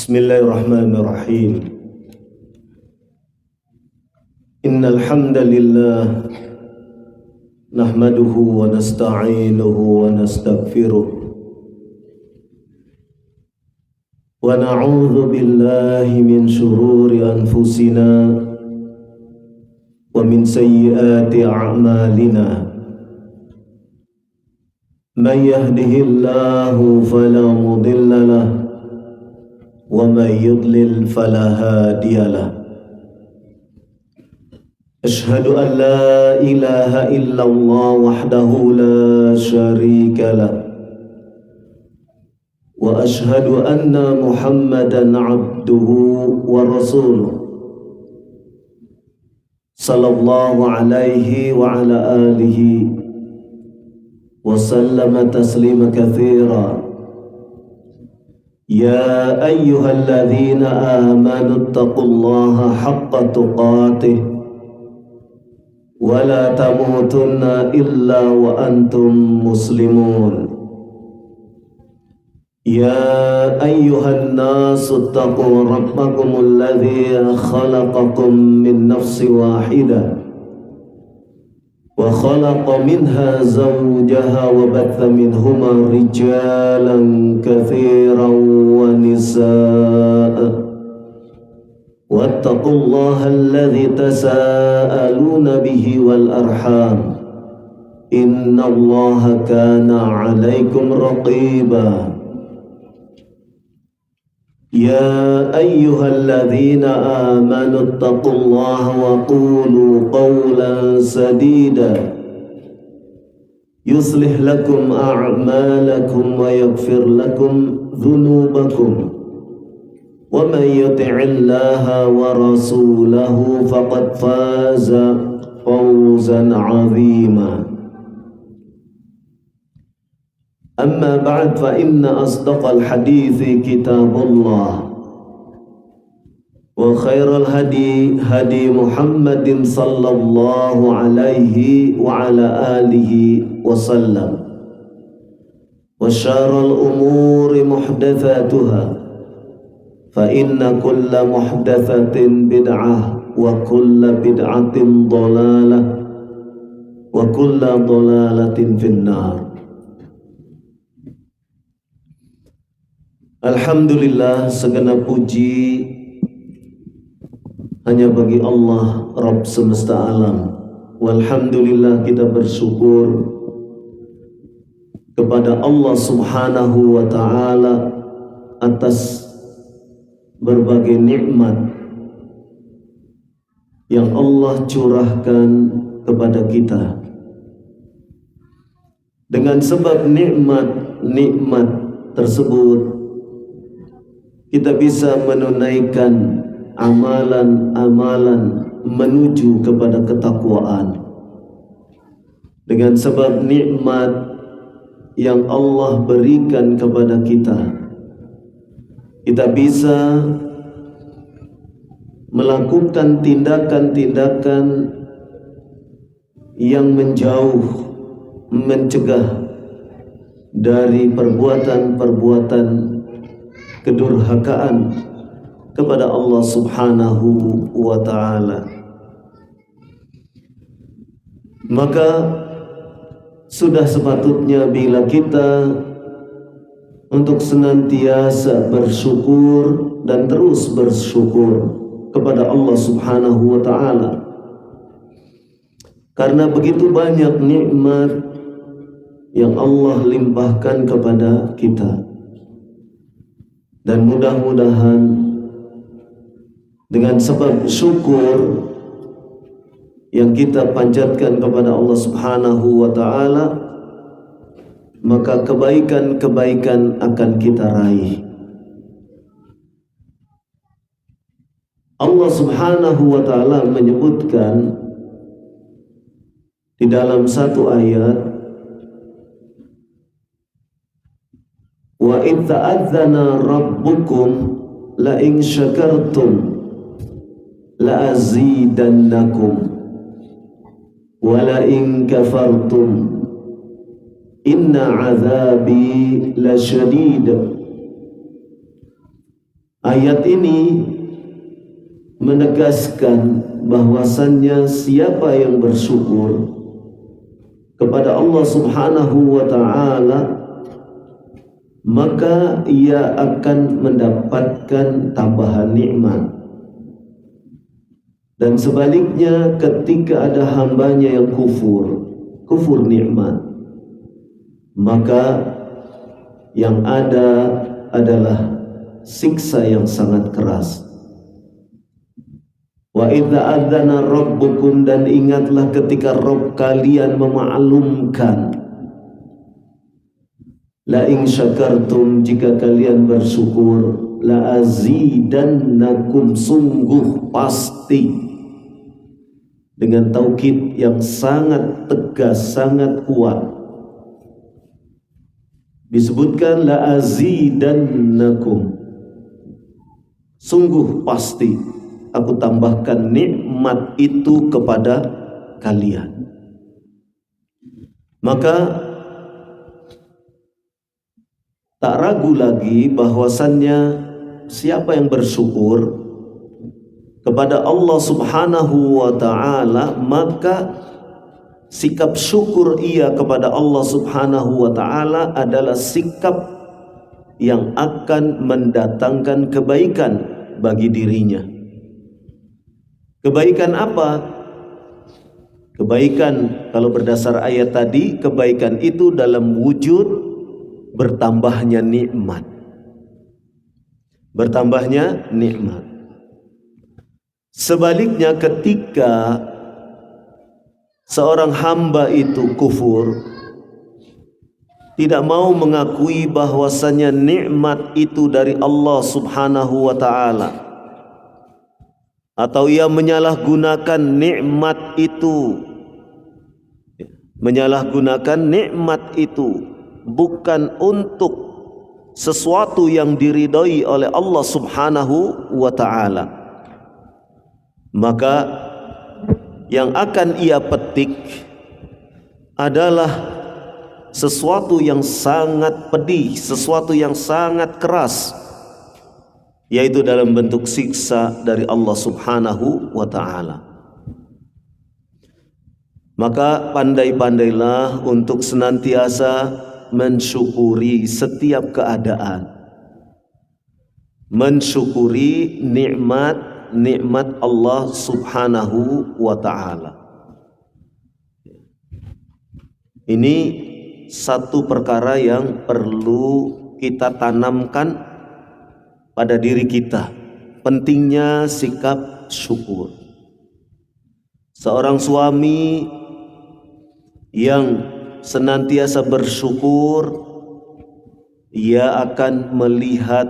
Bismillahirrahmanirrahim. Innal hamdalillah nahmaduhu wa nasta'inuhu wa nastaghfiruh wa na'udzu billahi min shururi anfusina wa min sayyiati a'malina. Man yahdihillahu fala mudilla lahu wa man yudlil fala hadiya lahu. Ashhadu an la ilaha illallah wahdahu la syarika lahu wa ashhadu anna Muhammadan abduhu wa rasuluh sallallahu alaihi wa ala alihi wa sallama taslima katsira. Ya ayyuhalladzina amanu taqullaha haqqa tuqatih wa la tamutunna illa wa antum muslimun. Ya ayyuhan nasu taqu rabbakumul ladzi khalaqakum min nafsin wahidah wa khalaqa minha zawjaha wa batha minhuma rijalan katsiran wa nisaa'a wattaqullaha alladzi tasaaluna bihi wal arham innallaha kana 'alaikum raqiba. Ya ayyuhalladzina amanu taqullaha wa qulu qawlan sadida yuslih lakum a'malakum wa yaghfir lakum dhunubakum wa man yuti'illaha wa rasulahu faqad faza fawzan 'azima. Amma ba'd, fa inna asdaqal hadithi kitabullah wa khairal hadi hadi Muhammadin sallallahu alaihi wa ala alihi wa sallam wa syarrul umuri muhdatsatuha fa inna kulla muhdatsatin bid'ah wa kulla bid'atin dhalalah wa kulla dhalalatin finnar. Alhamdulillah, segenap puji hanya bagi Allah, Rabb semesta alam. Walhamdulillah, kita bersyukur kepada Allah subhanahu wa ta'ala atas berbagai nikmat yang Allah curahkan kepada kita. Dengan sebab nikmat tersebut, kita bisa menunaikan amalan-amalan menuju kepada ketakwaan. Dengan sebab nikmat yang Allah berikan kepada kita, kita bisa melakukan tindakan-tindakan yang menjauh, mencegah dari perbuatan-perbuatan kedurhakaan kepada Allah subhanahu wa ta'ala. Maka sudah sepatutnya bila kita untuk senantiasa bersyukur dan terus bersyukur kepada Allah subhanahu wa ta'ala, karena begitu banyak nikmat yang Allah limpahkan kepada kita. Dan mudah-mudahan dengan sebab syukur yang kita panjatkan kepada Allah subhanahu wa ta'ala, maka kebaikan-kebaikan akan kita raih. Allah subhanahu wa ta'ala menyebutkan di dalam satu ayat, wa in ta'adzana rabbukum la in syakartum la azidannakum wa la in kafartum inna azabi lasyadid. Ayat ini menegaskan bahwasannya siapa yang bersyukur kepada Allah Subhanahu wa ta'ala, maka ia akan mendapatkan tambahan nikmat. Dan sebaliknya, ketika ada hambanya yang kufur nikmat, maka yang ada adalah siksa yang sangat keras. Wa idza adzana rabbukum, dan ingatlah ketika Rabb kalian memaklumkan, la in syakartum, jika kalian bersyukur, la azidannakum, sungguh pasti, dengan taukid yang sangat tegas, sangat kuat. Disebutkan la azidannakum, sungguh pasti aku tambahkan nikmat itu kepada kalian. Maka tak ragu lagi bahwasannya siapa yang bersyukur kepada Allah Subhanahu wa ta'ala, maka sikap syukur ia kepada Allah Subhanahu wa ta'ala adalah sikap yang akan mendatangkan kebaikan bagi dirinya. Kebaikan apa? Kebaikan, kalau berdasar ayat tadi, kebaikan itu dalam wujud bertambahnya nikmat. Bertambahnya nikmat. Sebaliknya, ketika seorang hamba itu kufur, tidak mau mengakui bahwasanya nikmat itu dari Allah Subhanahu wa ta'ala, atau ia menyalahgunakan nikmat itu, bukan untuk sesuatu yang diridhai oleh Allah Subhanahu wa ta'ala, maka yang akan ia petik adalah sesuatu yang sangat pedih, sesuatu yang sangat keras, yaitu dalam bentuk siksa dari Allah Subhanahu wa ta'ala. Maka pandai-pandailah untuk senantiasa mensyukuri setiap keadaan, mensyukuri nikmat Allah Subhanahu wa ta'ala. Ini satu perkara yang perlu kita tanamkan pada diri kita, pentingnya sikap syukur. Seorang suami yang senantiasa bersyukur, ia akan melihat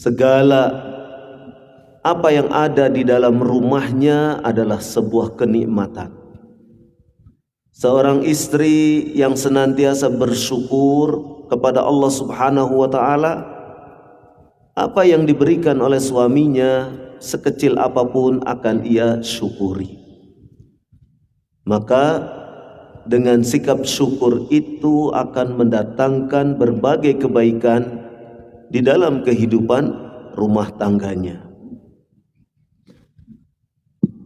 segala apa yang ada di dalam rumahnya adalah sebuah kenikmatan. Seorang istri yang senantiasa bersyukur kepada Allah Subhanahu wa ta'ala, apa yang diberikan oleh suaminya sekecil apapun akan ia syukuri. Maka dengan sikap syukur itu akan mendatangkan berbagai kebaikan di dalam kehidupan rumah tangganya.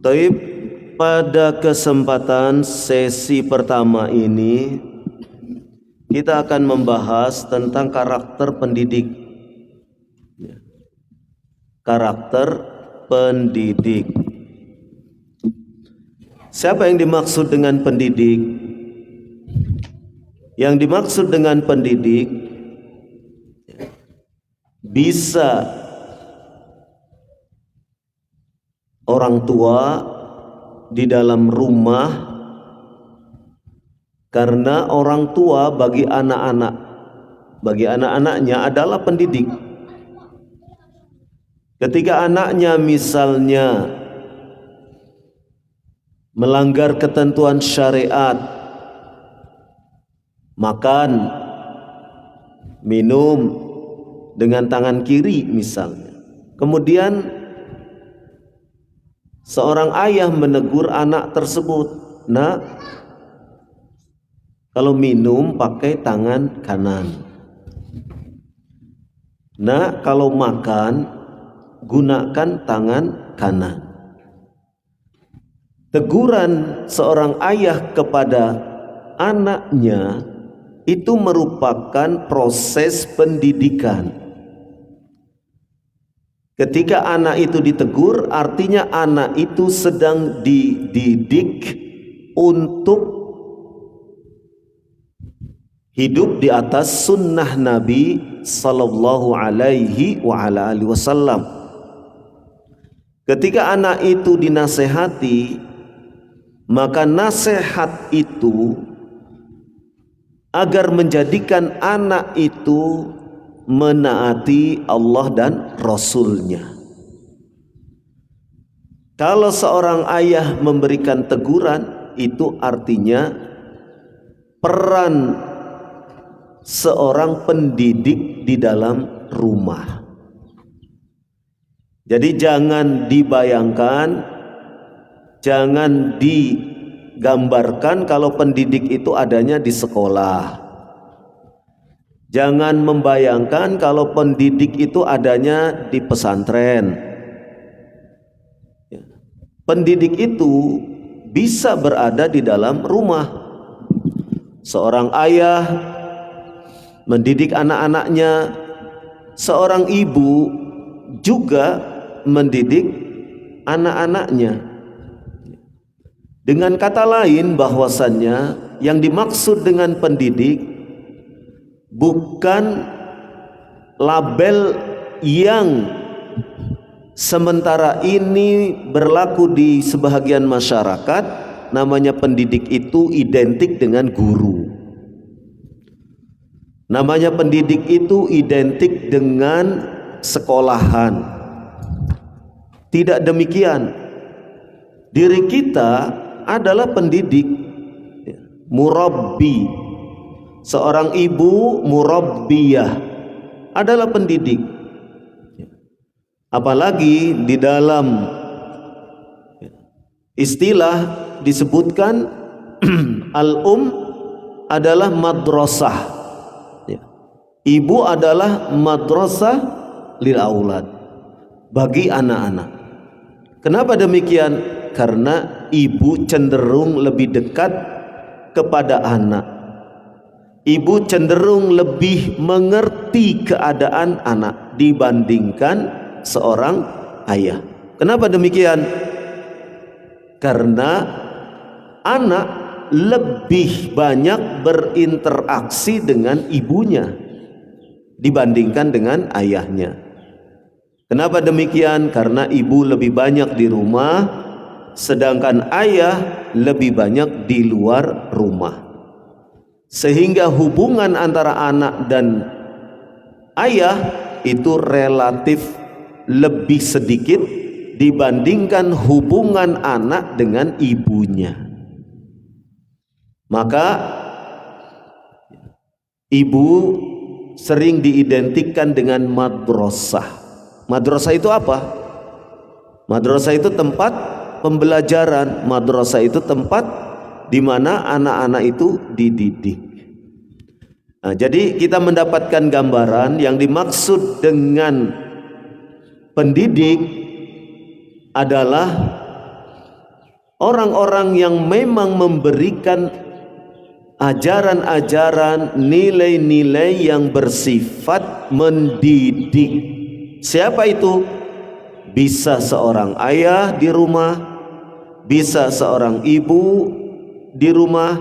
Taib, pada kesempatan sesi pertama ini kita akan membahas tentang karakter pendidik. Karakter pendidik. Siapa yang dimaksud dengan pendidik? Yang dimaksud dengan pendidik bisa orang tua di dalam rumah, karena orang tua bagi anak-anaknya adalah pendidik. Ketika anaknya misalnya melanggar ketentuan syariat, makan, minum dengan tangan kiri misalnya, kemudian seorang ayah menegur anak tersebut, "Nak, kalau minum pakai tangan kanan." Nak, kalau makan gunakan tangan kanan. Teguran seorang ayah kepada anaknya itu merupakan proses pendidikan. Ketika anak itu ditegur, artinya anak itu sedang dididik untuk hidup di atas sunnah Nabi sallallahu alaihi wasallam. Ketika anak itu dinasehati, maka nasihat itu agar menjadikan anak itu menaati Allah dan Rasulnya. Kalau seorang ayah memberikan teguran, itu artinya peran seorang pendidik di dalam rumah. Jadi jangan dibayangkan, jangan digambarkan kalau pendidik itu adanya di sekolah. Jangan membayangkan kalau pendidik itu adanya di pesantren. Pendidik itu bisa berada di dalam rumah. Seorang ayah mendidik anak-anaknya, seorang ibu juga mendidik anak-anaknya. Dengan kata lain, bahwasannya yang dimaksud dengan pendidik bukan label yang sementara ini berlaku di sebahagian masyarakat, namanya pendidik itu identik dengan guru. Namanya pendidik itu identik dengan sekolahan. Tidak demikian. Diri kita adalah pendidik, murabbi. Seorang ibu murabbiyah adalah pendidik. Apalagi di dalam istilah disebutkan al-um adalah madrasah. Ibu adalah madrasah lil aulad, bagi anak-anak. Kenapa demikian? Karena ibu cenderung lebih dekat kepada anak. Ibu cenderung lebih mengerti keadaan anak dibandingkan seorang ayah. Kenapa demikian? Karena anak lebih banyak berinteraksi dengan ibunya dibandingkan dengan ayahnya. Kenapa demikian? Karena ibu lebih banyak di rumah, sedangkan ayah lebih banyak di luar rumah. Sehingga hubungan antara anak dan ayah itu relatif lebih sedikit dibandingkan hubungan anak dengan ibunya. Maka ibu sering diidentikan dengan madrasah. Madrasah itu apa? Madrasah itu tempat pembelajaran. Madrasah itu tempat di mana anak-anak itu dididik. Nah, jadi kita mendapatkan gambaran yang dimaksud dengan pendidik adalah orang-orang yang memang memberikan ajaran-ajaran, nilai-nilai yang bersifat mendidik. Siapa itu? Bisa seorang ayah di rumah, bisa seorang ibu di rumah,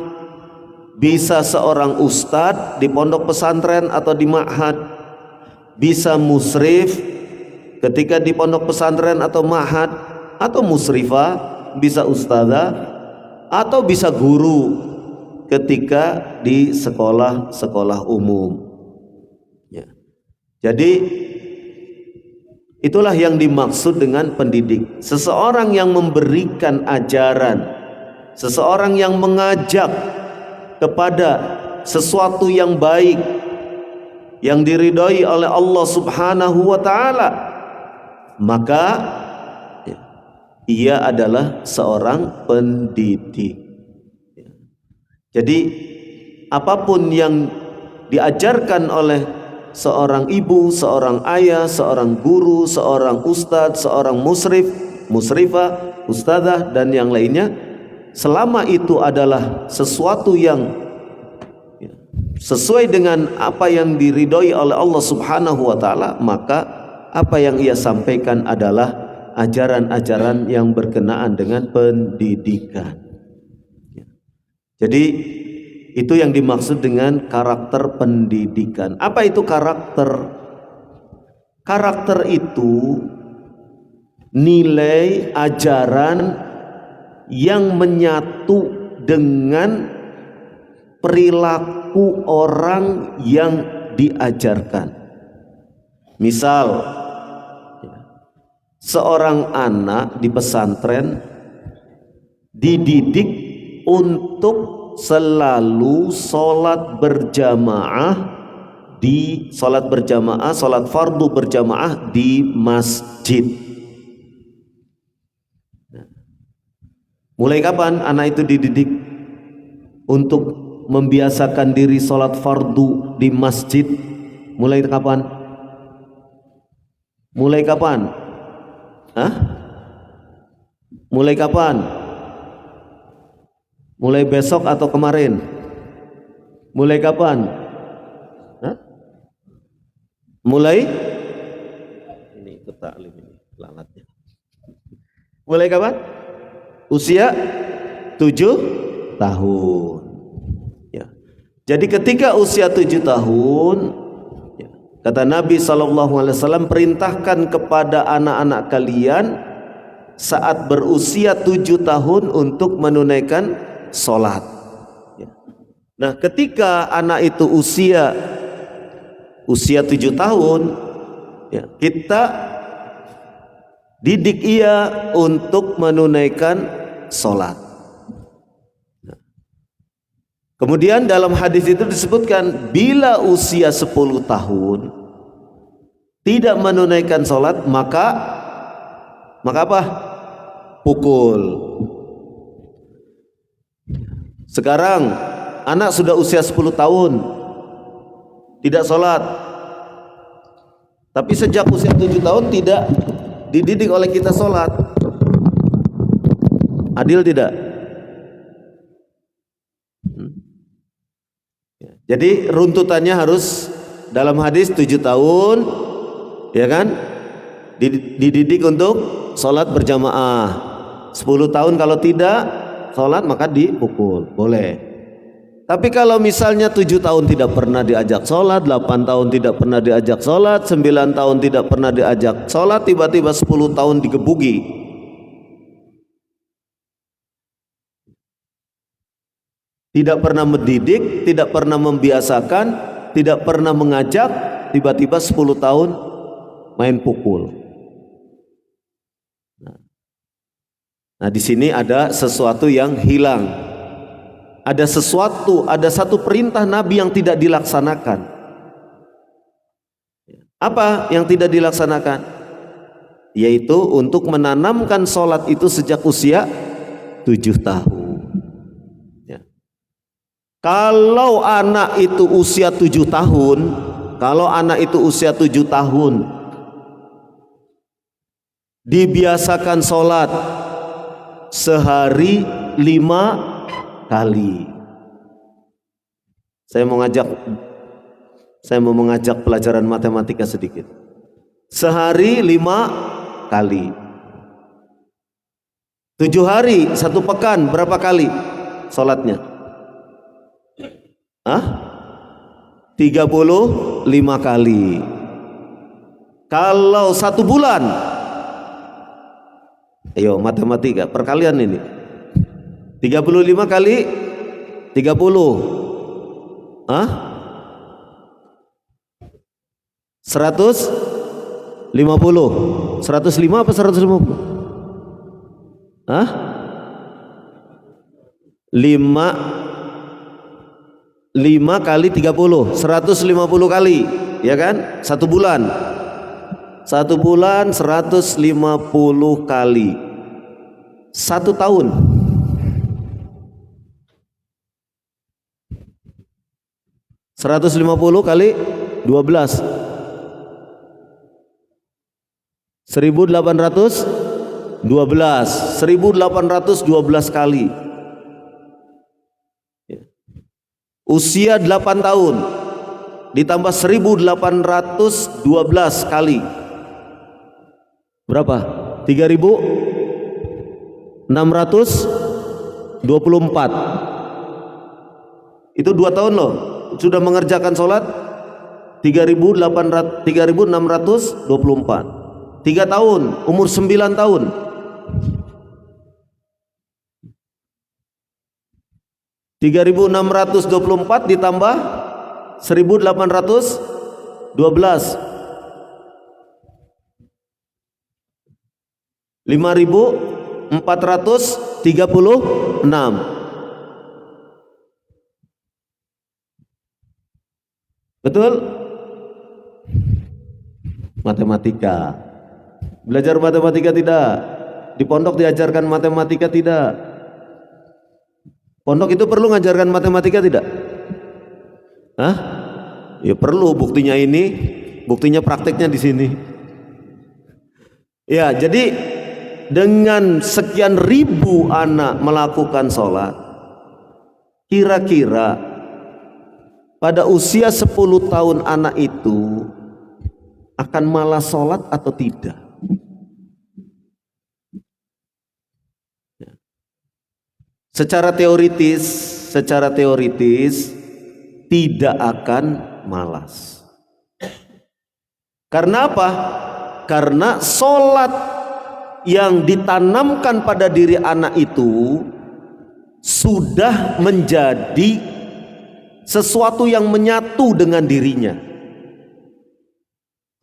bisa seorang ustadz di pondok pesantren atau di ma'had, bisa musrif ketika di pondok pesantren atau ma'had, atau musrifah, bisa ustadzah, atau bisa guru ketika di sekolah-sekolah umum. Ya. Jadi itulah yang dimaksud dengan pendidik. Seseorang yang memberikan ajaran, seseorang yang mengajak kepada sesuatu yang baik, yang diridhoi oleh Allah Subhanahu wa taala, maka ia adalah seorang pendidik. Jadi apapun yang diajarkan oleh seorang ibu, seorang ayah, seorang guru, seorang ustadz, seorang musrif, musrifah, ustadzah dan yang lainnya, selama itu adalah sesuatu yang sesuai dengan apa yang diridhoi oleh Allah Subhanahu wa taala, maka apa yang ia sampaikan adalah ajaran-ajaran yang berkenaan dengan pendidikan. Jadi itu yang dimaksud dengan karakter pendidikan. Apa itu karakter? Karakter itu nilai ajaran yang menyatu dengan perilaku orang yang diajarkan. Misal, seorang anak di pesantren dididik untuk selalu sholat berjamaah sholat fardu berjamaah di masjid. Mulai kapan anak itu dididik untuk membiasakan diri sholat fardu di masjid? Mulai kapan? Mulai kapan? Mulai kapan? Mulai besok atau kemarin? Mulai kapan? Mulai? Ini ikut taklim ini lalatnya. Mulai kapan? Usia 7 tahun. Ya. Jadi ketika usia 7 tahun, ya, kata Nabi SAW, perintahkan kepada anak-anak kalian saat berusia 7 tahun untuk menunaikan sholat. Ya. Nah, ketika anak itu usia 7 tahun, ya, kita didik ia untuk menunaikan sholat. Kemudian dalam hadis itu disebutkan, bila usia 10 tahun tidak menunaikan sholat, maka apa? Pukul. Sekarang anak sudah usia 10 tahun tidak sholat, tapi sejak usia 7 tahun tidak dididik oleh kita sholat. Adil tidak? Jadi runtutannya harus dalam hadis 7 tahun, ya kan? Dididik untuk sholat berjamaah. 10 tahun kalau tidak sholat maka dipukul, boleh. Tapi kalau misalnya 7 tahun tidak pernah diajak sholat, 8 tahun tidak pernah diajak sholat, 9 tahun tidak pernah diajak sholat, tiba-tiba 10 tahun digebuki, tidak pernah mendidik, tidak pernah membiasakan, tidak pernah mengajak, tiba-tiba 10 tahun main pukul. Nah, di sini ada sesuatu yang hilang. Ada satu perintah Nabi yang tidak dilaksanakan. Apa yang tidak dilaksanakan? Yaitu untuk menanamkan sholat itu sejak usia 7 tahun. Ya. Kalau anak itu usia 7 tahun, dibiasakan sholat sehari 5 kali. Saya mau mengajak pelajaran matematika sedikit. Sehari 5 kali. 7 hari, 1 pekan berapa kali sholatnya? 35 kali. Kalau 1 bulan, ayo matematika perkalian ini, 35 kali 30, 150. 105 apa 150? 5 kali 30, 150 kali, ya kan? 1 bulan. 1 bulan 150 kali. 1 tahun. 150 kali 12. 1812 kali. Usia 8 tahun ditambah 1812 kali. Berapa? 3624. Itu 2 tahun loh sudah mengerjakan sholat 3624. 3 tahun umur 9 tahun. 3624 ditambah 1812, 5436. Betul? Matematika. Belajar matematika tidak? Di pondok diajarkan matematika tidak? Pondok itu perlu ngajarkan matematika tidak? Hah? Ya perlu, buktinya ini, buktinya prakteknya di sini. Ya, jadi dengan sekian ribu anak melakukan sholat, kira-kira pada usia 10 tahun anak itu akan malas sholat atau tidak? Secara teoritis tidak akan malas. Karena apa? Karena sholat yang ditanamkan pada diri anak itu sudah menjadi sesuatu yang menyatu dengan dirinya.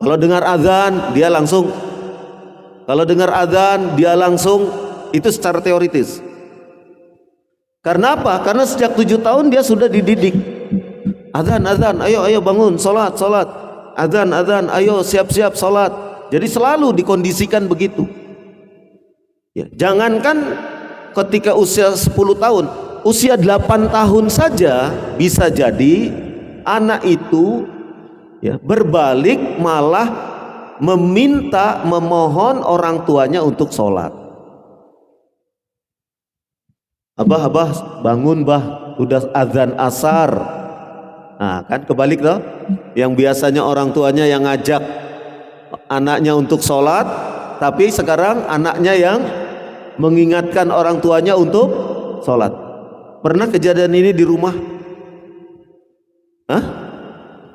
Kalau dengar azan dia langsung, itu secara teoritis. Karena apa? Karena sejak 7 tahun dia sudah dididik. Azan, ayo bangun, sholat. Azan, ayo siap-siap sholat. Jadi selalu dikondisikan begitu. Ya, jangankan ketika usia 10 tahun, usia 8 tahun saja bisa jadi anak itu ya, berbalik malah memohon orang tuanya untuk sholat. Abah, bangun bah, udah azan asar. Nah kan kebalik toh, yang biasanya orang tuanya yang ngajak anaknya untuk sholat, tapi sekarang anaknya yang mengingatkan orang tuanya untuk sholat. Pernah kejadian ini di rumah? Hah?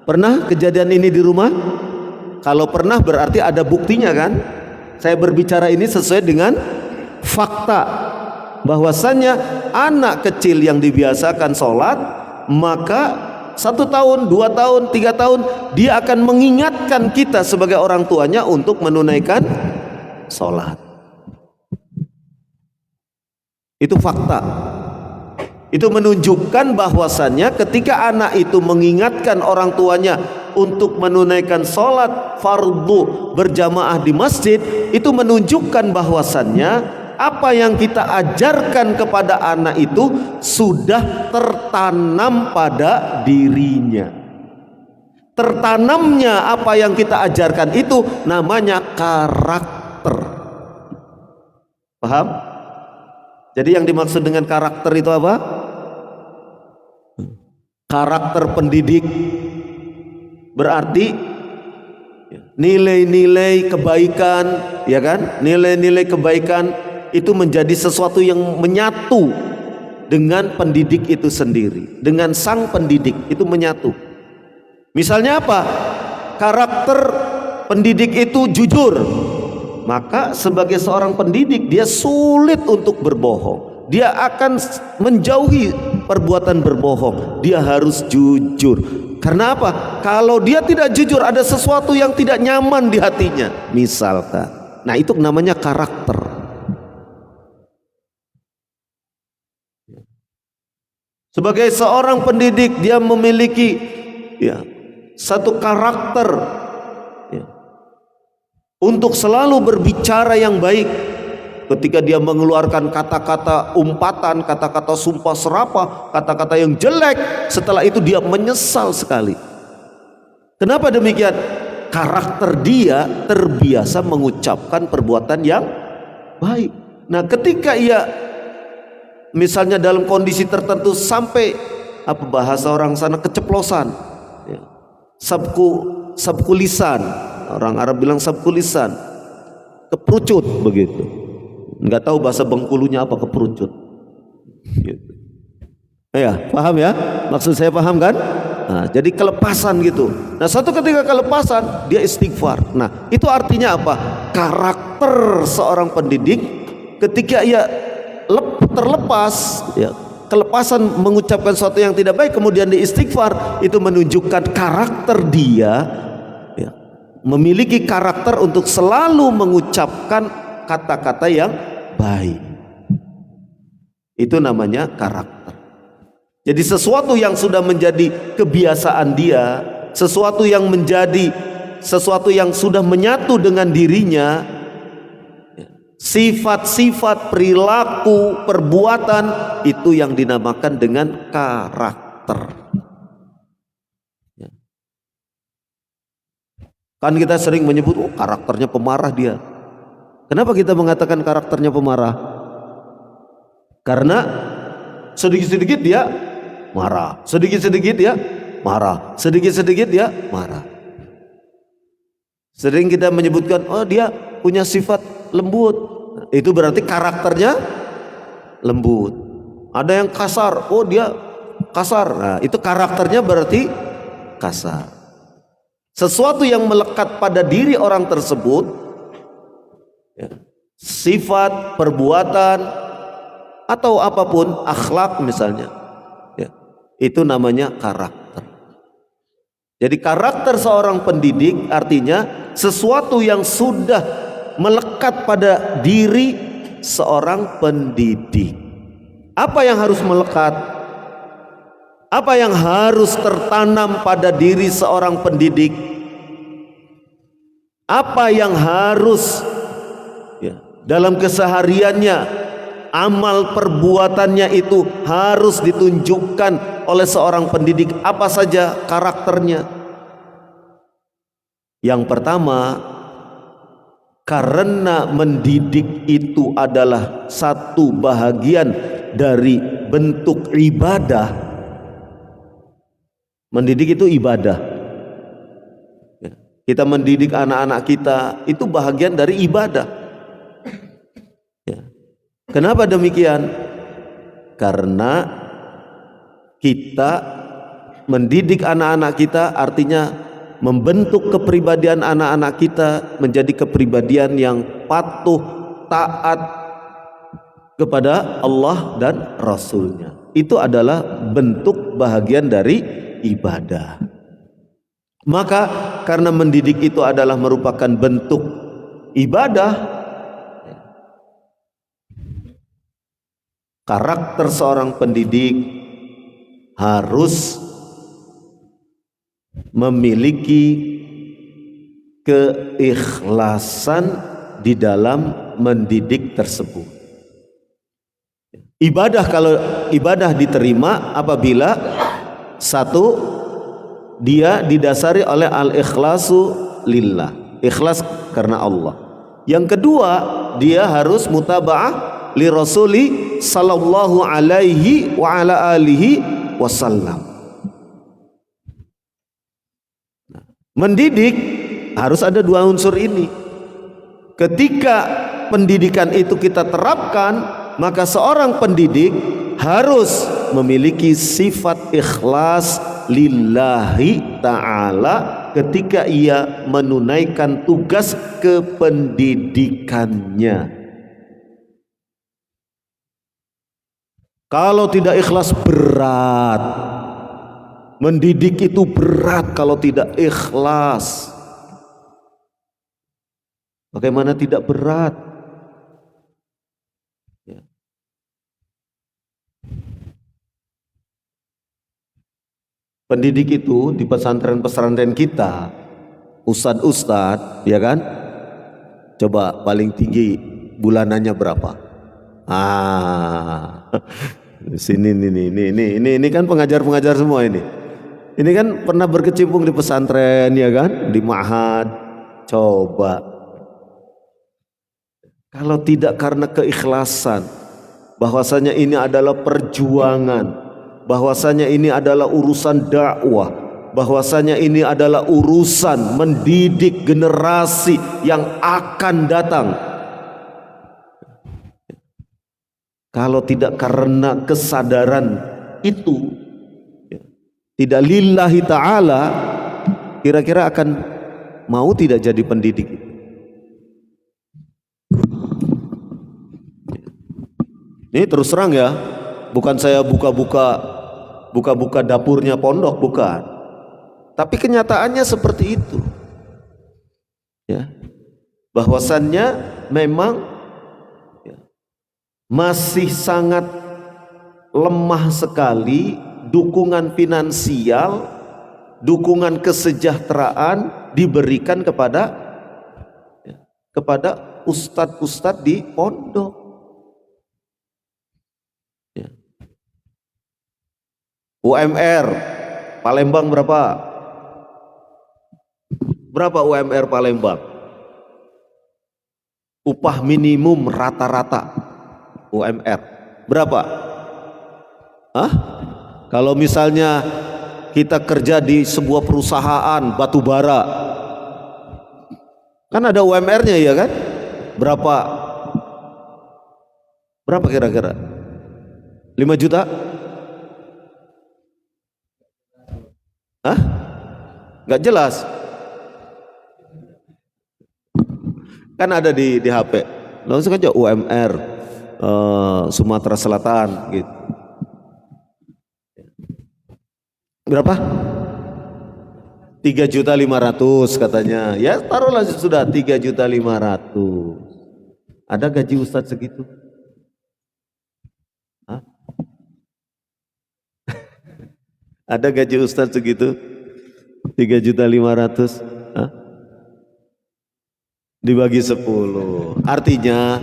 Pernah kejadian ini di rumah? Kalau pernah berarti ada buktinya kan? Saya berbicara ini sesuai dengan fakta, bahwasannya anak kecil yang dibiasakan sholat, maka 1 tahun, 2 tahun, 3 tahun dia akan mengingatkan kita sebagai orang tuanya untuk menunaikan sholat. Itu fakta. Itu menunjukkan bahwasannya ketika anak itu mengingatkan orang tuanya untuk menunaikan sholat fardu berjamaah di masjid, itu menunjukkan bahwasannya apa yang kita ajarkan kepada anak itu sudah tertanam pada dirinya. Tertanamnya apa yang kita ajarkan itu namanya karakter. Paham? Jadi yang dimaksud dengan karakter itu apa? Karakter pendidik berarti nilai-nilai kebaikan, ya kan? Nilai-nilai kebaikan itu menjadi sesuatu yang menyatu dengan pendidik itu sendiri, dengan sang pendidik itu menyatu. Misalnya apa? Karakter pendidik itu jujur, maka sebagai seorang pendidik dia sulit untuk berbohong. Dia akan menjauhi perbuatan berbohong. Dia harus jujur. Karena apa? Kalau dia tidak jujur, ada sesuatu yang tidak nyaman di hatinya, misalkan. Nah, itu namanya karakter. Sebagai seorang pendidik dia memiliki satu karakter untuk selalu berbicara yang baik. Ketika dia mengeluarkan kata-kata umpatan, kata-kata sumpah serapah, kata-kata yang jelek, setelah itu dia menyesal sekali. Kenapa demikian? Karakter dia terbiasa mengucapkan perbuatan yang baik. Nah, ketika ia misalnya dalam kondisi tertentu sampai apa bahasa orang sana keceplosan, ya, sabku lisan, orang Arab bilang sabku lisan, keperucut begitu. Nggak tahu bahasa Bengkulunya apa keperucut. Gitu. Ya, paham ya? Maksud saya paham kan? Nah, jadi kelepasan gitu. Nah, satu ketika kelepasan dia istighfar. Nah, itu artinya apa? Karakter seorang pendidik ketika ia terlepas, ya, kelepasan mengucapkan sesuatu yang tidak baik kemudian dia istighfar, itu menunjukkan karakter dia, ya, memiliki karakter untuk selalu mengucapkan kata-kata yang baik. Itu namanya karakter. Jadi sesuatu yang sudah menjadi kebiasaan dia, sesuatu yang sudah menyatu dengan dirinya, sifat-sifat, perilaku, perbuatan, itu yang dinamakan dengan karakter. Kan kita sering menyebut, oh karakternya pemarah dia. Kenapa kita mengatakan karakternya pemarah? Karena sedikit-sedikit dia marah, sedikit-sedikit dia marah, sedikit-sedikit dia marah. Sering kita menyebutkan, oh dia punya sifat lembut, itu berarti karakternya lembut. Ada yang kasar, oh dia kasar, nah itu karakternya berarti kasar. Sesuatu yang melekat pada diri orang tersebut, ya, sifat, perbuatan, atau apapun, akhlak misalnya, ya, itu namanya karakter. Jadi karakter seorang pendidik artinya sesuatu yang sudah melekat pada diri seorang pendidik. Apa yang harus melekat? Apa yang harus tertanam pada diri seorang pendidik? Apa yang harus, ya, dalam kesehariannya, amal perbuatannya itu harus ditunjukkan oleh seorang pendidik? Apa saja karakternya? Yang pertama, karena mendidik itu adalah satu bahagian dari bentuk ibadah. Mendidik itu ibadah. Kita mendidik anak-anak kita itu bahagian dari ibadah. Kenapa demikian? Karena kita mendidik anak-anak kita artinya membentuk kepribadian anak-anak kita menjadi kepribadian yang patuh, taat kepada Allah dan Rasulnya. Itu adalah bentuk bahagian dari ibadah. Maka karena mendidik itu adalah merupakan bentuk ibadah, karakter seorang pendidik harus memiliki keikhlasan di dalam mendidik tersebut. Ibadah, kalau ibadah diterima apabila satu, dia didasari oleh al-ikhlasu lillah, ikhlas karena Allah. Yang kedua, dia harus mutaba'ah li rasuli sallallahu alaihi wa ala alihi wasallam. Mendidik harus ada dua unsur ini. Ketika pendidikan itu kita terapkan, maka seorang pendidik harus memiliki sifat ikhlas lillahi ta'ala ketika ia menunaikan tugas kependidikannya. Kalau tidak ikhlas berat. Mendidik itu berat kalau tidak ikhlas. Bagaimana tidak berat? Ya. Pendidik itu di pesantren-pesantren kita, ustadz-ustadz, ya kan? Coba paling tinggi bulanannya berapa? Sini ini kan pengajar-pengajar semua ini. Ini kan pernah berkecimpung di pesantren ya kan, di ma'had. Coba kalau tidak karena keikhlasan, bahwasanya ini adalah perjuangan, bahwasanya ini adalah urusan dakwah, bahwasanya ini adalah urusan mendidik generasi yang akan datang. Kalau tidak karena kesadaran itu, tidak lillahi ta'ala, kira-kira akan mau tidak jadi pendidik? Ini terus terang ya, bukan saya buka-buka dapurnya pondok, bukan. Tapi kenyataannya seperti itu. Ya. Bahwasannya memang ya, masih sangat lemah sekali dukungan finansial, dukungan kesejahteraan diberikan kepada ustadz-ustadz di pondok. Ya. UMR Palembang berapa? Berapa UMR Palembang? Upah minimum rata-rata UMR berapa? Hah? Kalau misalnya kita kerja di sebuah perusahaan batu bara, kan ada UMR-nya ya kan? Berapa? Berapa kira-kira? 5 juta? Hah? Gak jelas. Kan ada di HP. Langsung aja UMR Sumatera Selatan gitu. Berapa? 3.500.000 katanya. Ya taruhlah sudah 3.500.000. Ada gaji ustadz segitu? Hah? Ada gaji ustadz segitu? 3.500.000? Hah? Dibagi 10. Artinya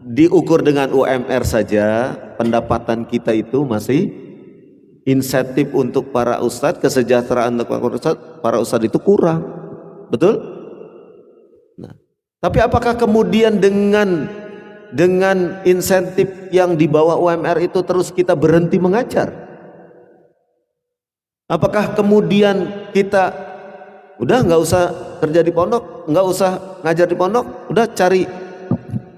diukur dengan UMR saja, pendapatan kita itu masih, insentif untuk para ustadz, kesejahteraan untuk para ustadz itu kurang, betul? Nah, tapi apakah kemudian dengan insentif yang di bawah UMR itu terus kita berhenti mengajar? Apakah kemudian kita udah nggak usah kerja di pondok, nggak usah ngajar di pondok, udah cari?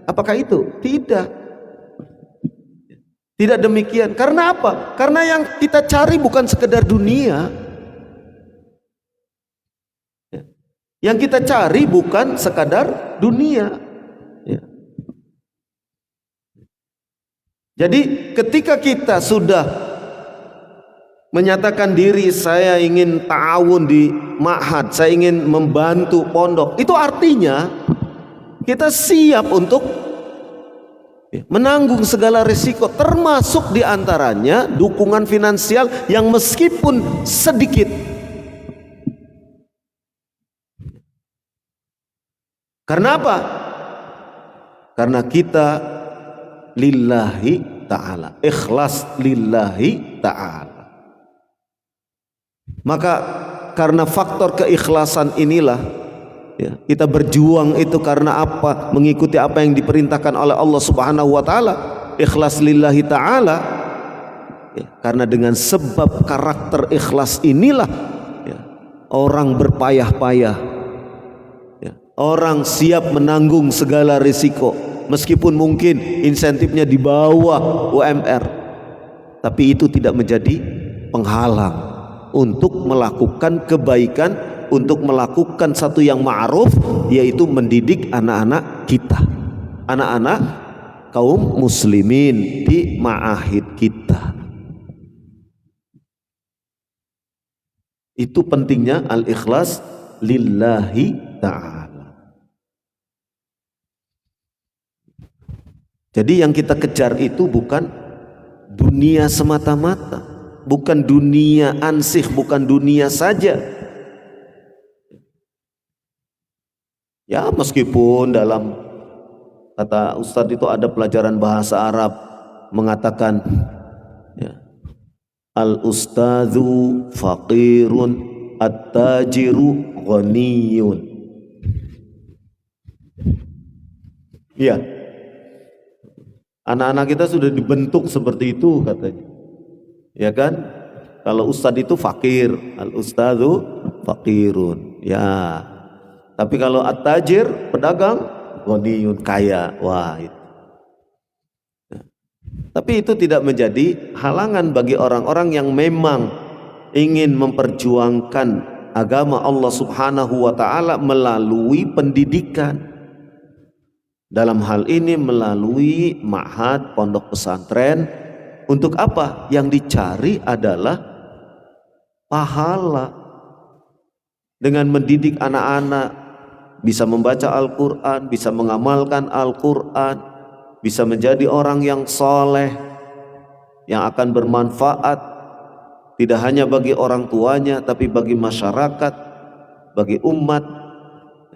Apakah itu? Tidak. Tidak demikian. Karena apa? Karena yang kita cari bukan sekedar dunia. Yang kita cari bukan sekadar dunia. Jadi ketika kita sudah menyatakan diri, saya ingin ta'awun di ma'had, saya ingin membantu pondok, itu artinya kita siap untuk menanggung segala risiko, termasuk diantaranya dukungan finansial yang meskipun sedikit. Karena apa? Karena kita lillahi ta'ala, ikhlas lillahi ta'ala. Maka karena faktor keikhlasan inilah ya, kita berjuang itu karena apa? Mengikuti apa yang diperintahkan oleh Allah Subhanahu wa taala, ikhlas lillahi taala. Ya, karena dengan sebab karakter ikhlas inilah ya, orang berpayah-payah. Ya, orang siap menanggung segala risiko meskipun mungkin insentifnya di bawah UMR. Tapi itu tidak menjadi penghalang untuk melakukan kebaikan, untuk melakukan satu yang ma'ruf, yaitu mendidik anak-anak kita, anak-anak kaum muslimin di ma'ahid kita. Itu pentingnya al-ikhlas lillahi ta'ala. Jadi yang kita kejar itu bukan dunia semata-mata, bukan dunia ansih, bukan dunia saja. Ya meskipun dalam kata Ustadz itu ada pelajaran bahasa Arab mengatakan ya, Al-ustadzu faqirun, at-tajiru ghaniyun. Iya. Anak-anak kita sudah dibentuk seperti itu katanya. Ya kan? Kalau ustadz itu fakir, al-ustadzu faqirun. Ya. Tapi kalau at-tajir, pedagang, ghaniyun, kaya. Wah, itu. Tapi itu tidak menjadi halangan bagi orang-orang yang memang ingin memperjuangkan agama Allah Subhanahu wa taala melalui pendidikan. Dalam hal ini melalui ma'had, pondok pesantren. Untuk apa? Yang dicari adalah pahala. Dengan mendidik anak-anak bisa membaca Al-Quran, bisa mengamalkan Al-Quran, bisa menjadi orang yang soleh, yang akan bermanfaat tidak hanya bagi orang tuanya, tapi bagi masyarakat, bagi umat,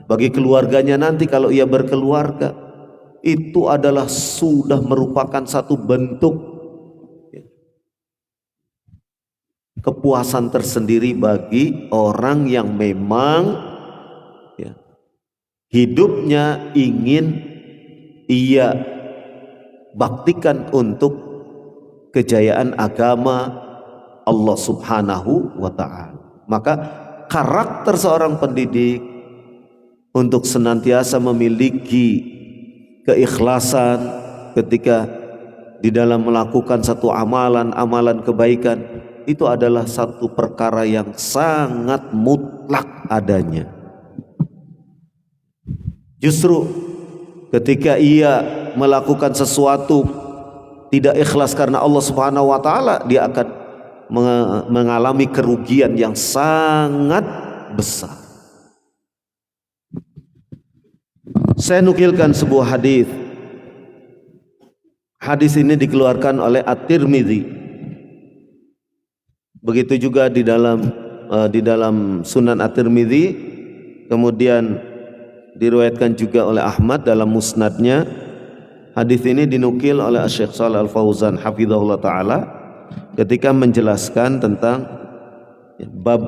bagi keluarganya nanti kalau ia berkeluarga. Itu adalah sudah merupakan satu bentuk kepuasan tersendiri bagi orang yang memang hidupnya ingin ia baktikan untuk kejayaan agama Allah Subhanahu wa ta'ala. Maka karakter seorang pendidik untuk senantiasa memiliki keikhlasan ketika di dalam melakukan satu amalan kebaikan, itu adalah satu perkara yang sangat mutlak adanya. Justru ketika ia melakukan sesuatu tidak ikhlas karena Allah Subhanahu wa taala, dia akan mengalami kerugian yang sangat besar. Saya nukilkan sebuah hadis. Hadis ini dikeluarkan oleh At-Tirmidzi. Begitu juga di dalam Sunan At-Tirmidzi, kemudian diriwayatkan juga oleh Ahmad dalam musnadnya. Hadis ini dinukil oleh Syekh Shalih Al-Fauzan hafizahullah taala ketika menjelaskan tentang bab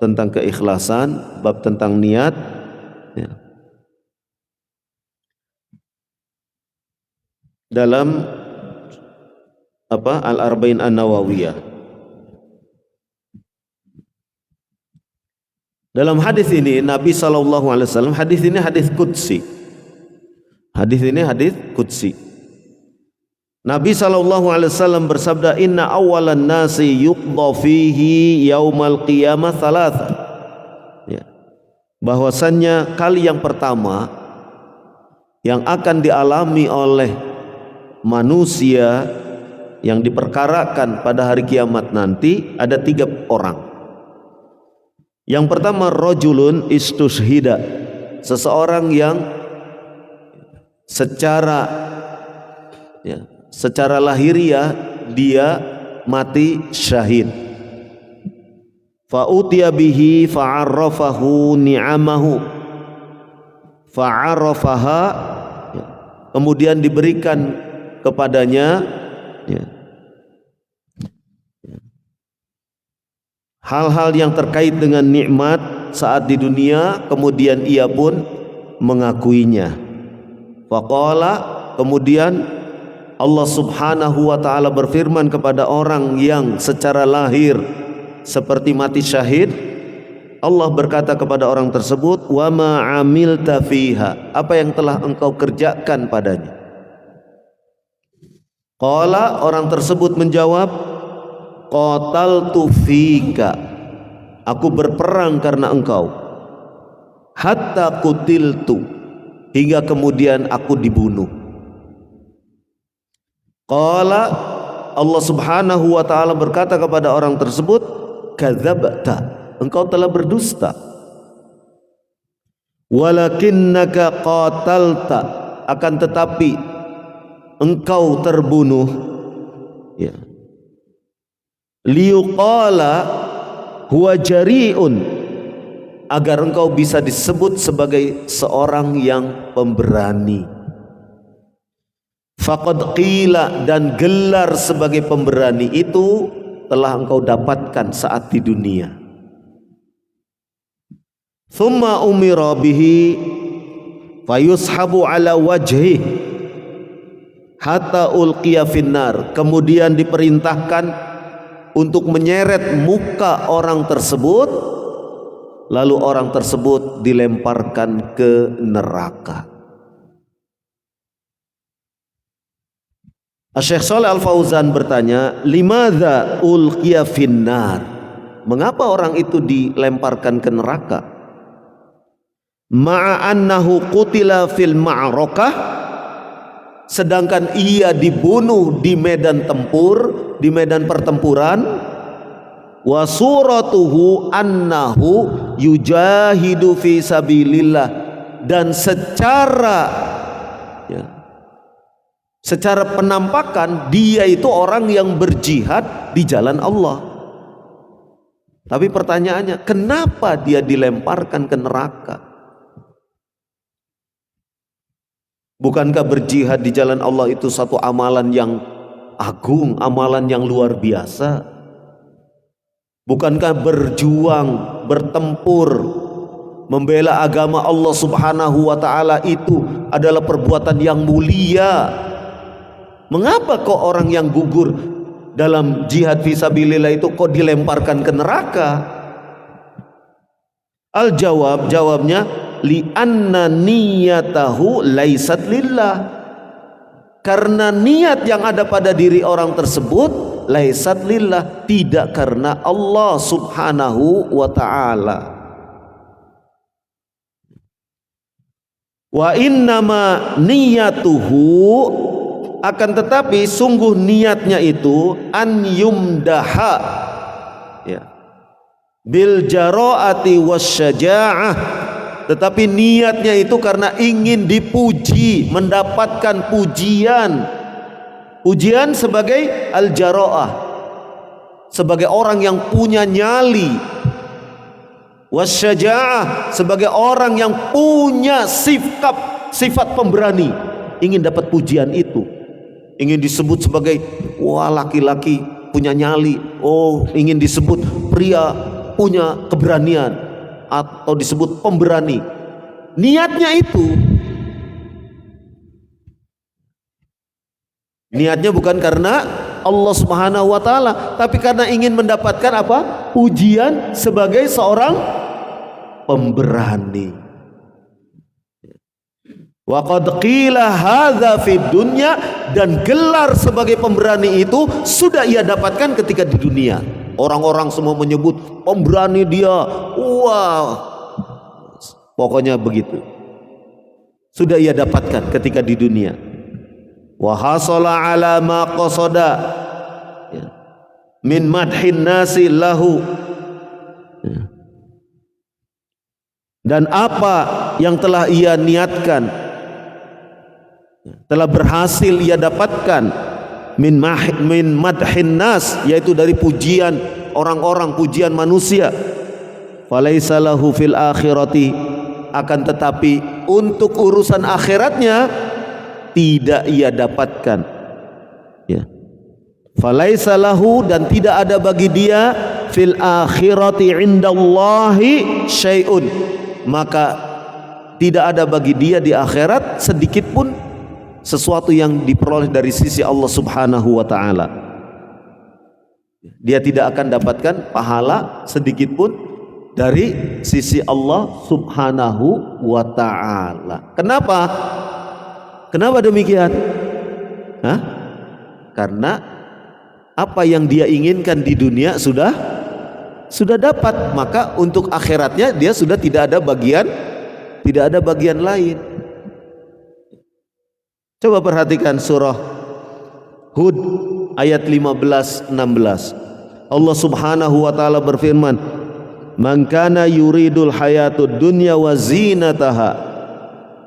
tentang keikhlasan, bab tentang niat. Dalam Al-Arba'in An-Nawawiyah. Dalam hadis ini Nabi SAW, hadis ini hadis qudsi. Hadis ini hadis qudsi. Nabi SAW bersabda, inna awalan nasi yuqda fihi yaumal qiyamah thalatha. Ya. Bahwasannya kali yang pertama yang akan dialami oleh manusia yang diperkarakan pada hari kiamat nanti ada 3 orang. Yang pertama, rajulun istushhida, seseorang yang secara lahiriah dia mati syahid. Fa utiya bihi fa'arrafahu ni'amahu fa'arrafaha, kemudian diberikan kepadanya hal-hal yang terkait dengan nikmat saat di dunia, kemudian ia pun mengakuinya. Faqala, kemudian Allah Subhanahu wa taala berfirman kepada orang yang secara lahir seperti mati syahid. Allah berkata kepada orang tersebut, wa ma amilta fiha, apa yang telah engkau kerjakan padanya? Qala, orang tersebut menjawab, qataltu fika, aku berperang karena engkau. Hatta qutiltu, hingga kemudian aku dibunuh. Qala, Allah Subhanahu wa taala berkata kepada orang tersebut, kadzabta, engkau telah berdusta. Walakinnaka qatalta, akan tetapi engkau terbunuh, ya, liyuqala huwa jari'un, agar engkau bisa disebut sebagai seorang yang pemberani. Faqad qila, dan gelar sebagai pemberani itu telah engkau dapatkan saat di dunia. Thumma umira bihi fayushabu ala wajhi hatta ulqiya finnar. Kemudian diperintahkan untuk menyeret muka orang tersebut, lalu orang tersebut dilemparkan ke neraka. Syekh Shalih Al-Fauzan bertanya, limadza ulqiya finnar? Mengapa orang itu dilemparkan ke neraka? Ma'a annahu qutila fil ma'rakah, sedangkan ia dibunuh di medan tempur, di medan pertempuran. Wa suratuhu annahu yujahidu fi sabilillah, dan secara penampakan dia itu orang yang berjihad di jalan Allah. Tapi pertanyaannya, kenapa dia dilemparkan ke neraka? Bukankah berjihad di jalan Allah itu satu amalan yang agung, amalan yang luar biasa? Bukankah berjuang, bertempur, membela agama Allah Subhanahu wa ta'ala itu adalah perbuatan yang mulia? Mengapa kok orang yang gugur dalam jihad fisabilillah itu kok dilemparkan ke neraka? Jawabnya li'anna niyatahu laisat lillah, karena niat yang ada pada diri orang tersebut laisat lillah, tidak karena Allah Subhanahu wa ta'ala. Wa innama niyatuhu, akan tetapi sungguh niatnya itu an yumdaha, ya, bil jara'ati wasyaja'ah, tetapi niatnya itu karena ingin dipuji, mendapatkan pujian sebagai al-jara'ah, sebagai orang yang punya nyali, wasyaja'ah, sebagai orang yang punya sifat pemberani, ingin dapat pujian itu. Ingin disebut sebagai wah laki-laki punya nyali, oh ingin disebut pria punya keberanian, atau disebut pemberani. Niatnya itu, niatnya bukan karena Allah Subhanahu wa ta'ala, tapi karena ingin mendapatkan apa? Pujian sebagai seorang pemberani. Wa qad qila hadza fid dunya, dan gelar sebagai pemberani itu sudah ia dapatkan ketika di dunia. Orang-orang semua menyebut pemberani dia, wah, pokoknya begitu. Sudah ia dapatkan ketika di dunia. Wa hasala ala ma qasada min madhin nasi lahu, dan apa yang telah ia niatkan, telah berhasil ia dapatkan min madhin nas, yaitu dari pujian orang-orang, pujian manusia. Falaisa lahu fil akhirati, akan tetapi untuk urusan akhiratnya tidak ia dapatkan, ya. Falaisa lahu, dan tidak ada bagi dia fil akhirati indallahi syai'un, maka tidak ada bagi dia di akhirat sedikit pun sesuatu yang diperoleh dari sisi Allah Subhanahu wa ta'ala. Dia tidak akan dapatkan pahala sedikit pun dari sisi Allah Subhanahu wa ta'ala. Kenapa? Kenapa demikian? Karena apa yang dia inginkan di dunia sudah dapat, maka untuk akhiratnya dia sudah tidak ada bagian lain. Coba perhatikan surah Hud ayat 15-16. Allah Subhanahu wa ta'ala berfirman, man kana yuridul hayatud dunya wa zinataha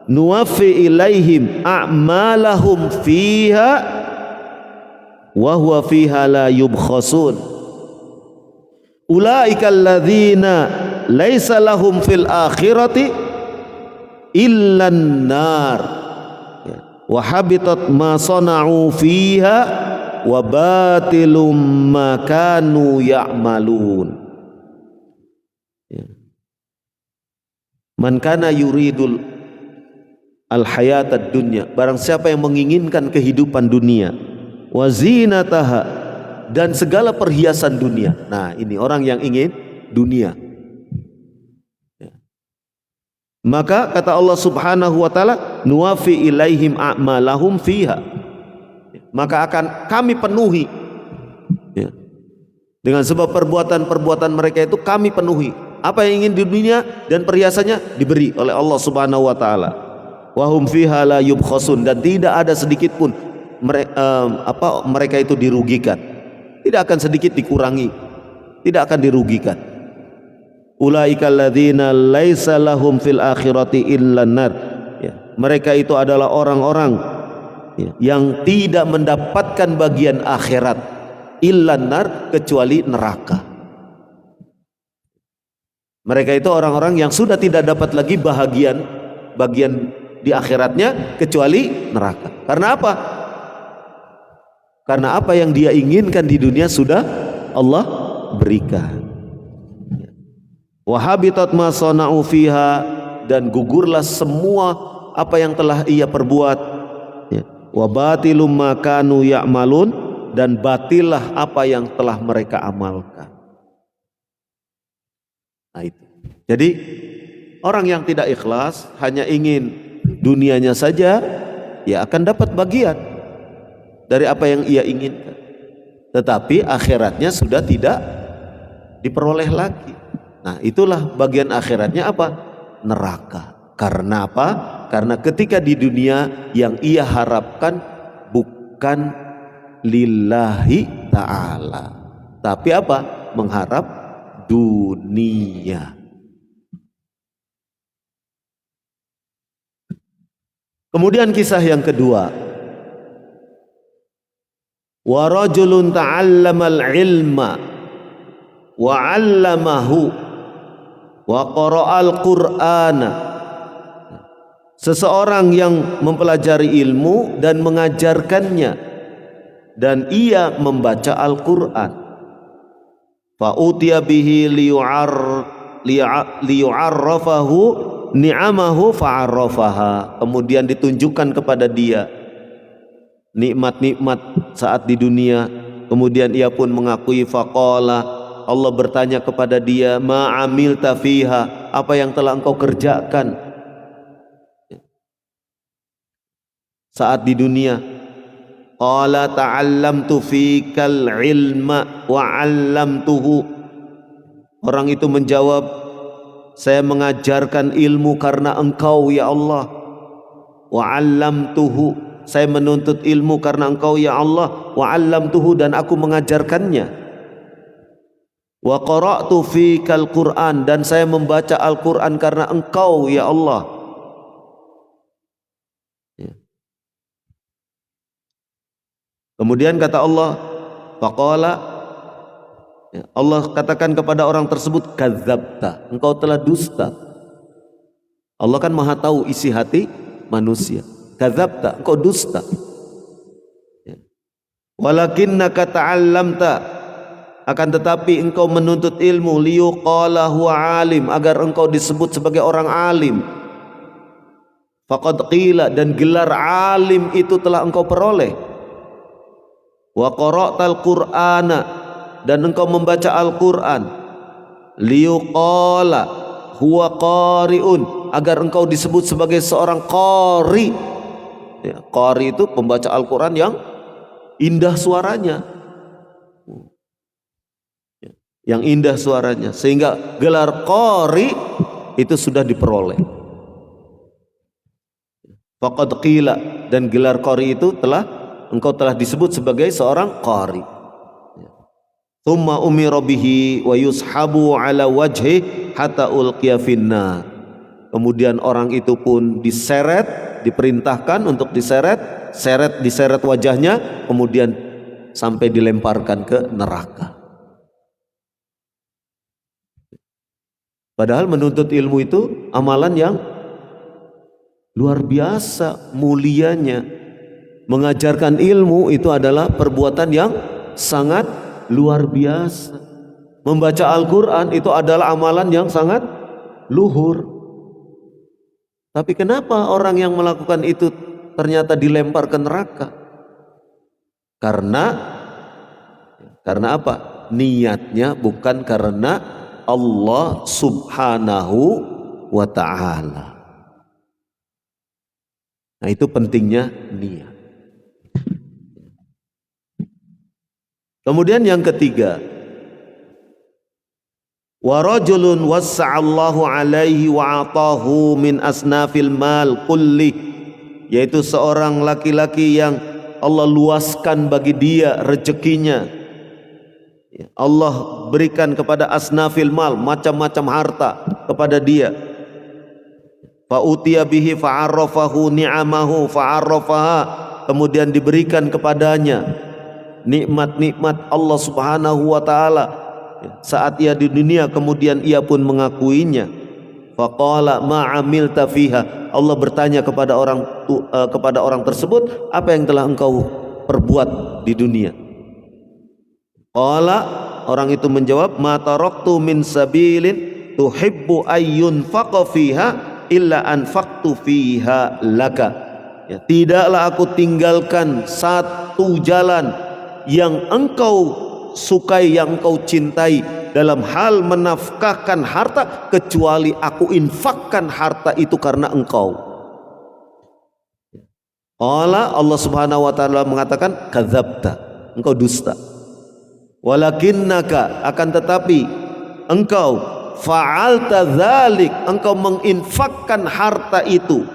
nuwaffi ilaihim a'malahum fiha wa huwa fiha la yubkhasun ulaika alladzina laisa lahum fil akhirati illan nar wa habitat ma sana'u fiha wa batilum ma kanu ya'malun. Ya. Man kana yuridul al-hayatad dunya, barang siapa yang menginginkan kehidupan dunia, wa zinataha, dan segala perhiasan dunia. Nah, ini orang yang ingin dunia. Ya. Maka kata Allah Subhanahu wa taala, nuwafi ilaihim a'malahum fiha. Maka akan kami penuhi, ya, dengan sebab perbuatan-perbuatan mereka itu kami penuhi. Apa yang ingin di dunia dan perhiasannya diberi oleh Allah Subhanahu wa taala. Wahum fiha la yubkhasun, dan tidak ada sedikit pun mereka itu dirugikan. Tidak akan sedikit dikurangi, tidak akan dirugikan. Ulaikal ladzina laisa lahum fil akhirati illan nar. Ya, mereka itu adalah orang-orang, ya, yang tidak mendapatkan bagian akhirat illan nar, kecuali neraka. Mereka itu orang-orang yang sudah tidak dapat lagi bagian di akhiratnya kecuali neraka. Karena apa? Karena apa yang dia inginkan di dunia sudah Allah berikan. Wa habitat ma sana'u fiha, dan gugurlah semua apa yang telah ia perbuat. Wa batilum ma kanu ya'malun, dan batillah apa yang telah mereka amalkan. Nah, itu. Jadi orang yang tidak ikhlas hanya ingin dunianya saja, ya akan dapat bagian dari apa yang ia inginkan, tetapi akhiratnya sudah tidak diperoleh lagi. Nah, itulah bagian akhiratnya apa? Neraka. Karena apa? Karena ketika di dunia yang ia harapkan bukan lillahi ta'ala, tapi apa? Mengharap dunia. Kemudian kisah yang kedua, wa rajulun ta'allamal ilma wa 'allamahu wa qara'al qur'ana. Seseorang yang mempelajari ilmu dan mengajarkannya, dan ia membaca Al-Qur'an. Fa utiya bihi liyu'arrafahu ni'amahu fa'arrafaha. Kemudian ditunjukkan kepada dia nikmat-nikmat saat di dunia, kemudian ia pun mengakui. Faqala, Allah bertanya kepada dia, ma amilta fiha, apa yang telah engkau kerjakan saat di dunia. Qala ta'allamtu fikal ilma wa 'allamtuhu. Orang itu menjawab, saya mengajarkan ilmu karena engkau ya Allah. Wa 'allamtuhu, saya menuntut ilmu karena engkau ya Allah. Wa 'allamtuhu, dan aku mengajarkannya. Wa qara'tu fikal Qur'an, dan saya membaca Al-Qur'an karena engkau ya Allah. Ya. Kemudian kata Allah, faqala, ya, Allah katakan kepada orang tersebut, kadzabta, engkau telah dusta. Allah kan maha tahu isi hati manusia. Kadzabta, engkau dusta. Ya. Walakinnaka ta'allamta, akan tetapi engkau menuntut ilmu, liyuqala huwa alim, agar engkau disebut sebagai orang alim. Faqad qila, dan gelar alim itu telah engkau peroleh. Wa qara'tal qur'ana, dan engkau membaca Al-Qur'an. Liyuqala huwa qari'un, agar engkau disebut sebagai seorang qari. Ya, qari itu pembaca Al-Qur'an yang indah suaranya, yang indah suaranya, sehingga gelar qari itu sudah diperoleh. Faqad qila, dan gelar qari itu engkau telah disebut sebagai seorang qari. Tsumma umira bihi wa yushabu ala wajhi hatta ulqiya finnar. Kemudian orang itu pun diseret, diperintahkan untuk diseret wajahnya, kemudian sampai dilemparkan ke neraka. Padahal menuntut ilmu itu amalan yang luar biasa mulianya. Mengajarkan ilmu itu adalah perbuatan yang sangat luar biasa. Membaca Al-Quran itu adalah amalan yang sangat luhur. Tapi kenapa orang yang melakukan itu ternyata dilempar ke neraka? Karena apa? Niatnya bukan karena Allah subhanahu wa ta'ala. Nah, itu pentingnya niat. Kemudian yang ketiga, wa rajulun wassa'allahu alaihi wa atahu min asnafil mal kulli, yaitu seorang laki-laki yang Allah luaskan bagi dia rezekinya. Allah berikan kepada asnafil mal, macam-macam harta kepada dia. Fa utiya bihi fa'arrafahu ni'amahu fa'arrafaha, kemudian diberikan kepadanya nikmat-nikmat Allah subhanahu wa ta'ala saat ia di dunia, kemudian ia pun mengakuinya. Faqala ma'amilta fiha, Allah bertanya kepada orang tersebut, apa yang telah engkau perbuat di dunia? Qala, orang itu menjawab, ma taraktu min sabilin tuhibbu ayyun faqa fiha illa anfaqtu fiha laka. Ya, tidaklah aku tinggalkan satu jalan yang engkau sukai, yang engkau cintai dalam hal menafkahkan harta, kecuali aku infakkan harta itu karena engkau. Allah subhanahu wa ta'ala mengatakan, kadzabta, engkau dusta. Walakinnaka, akan tetapi engkau fa'alta dzalik, engkau menginfakkan harta itu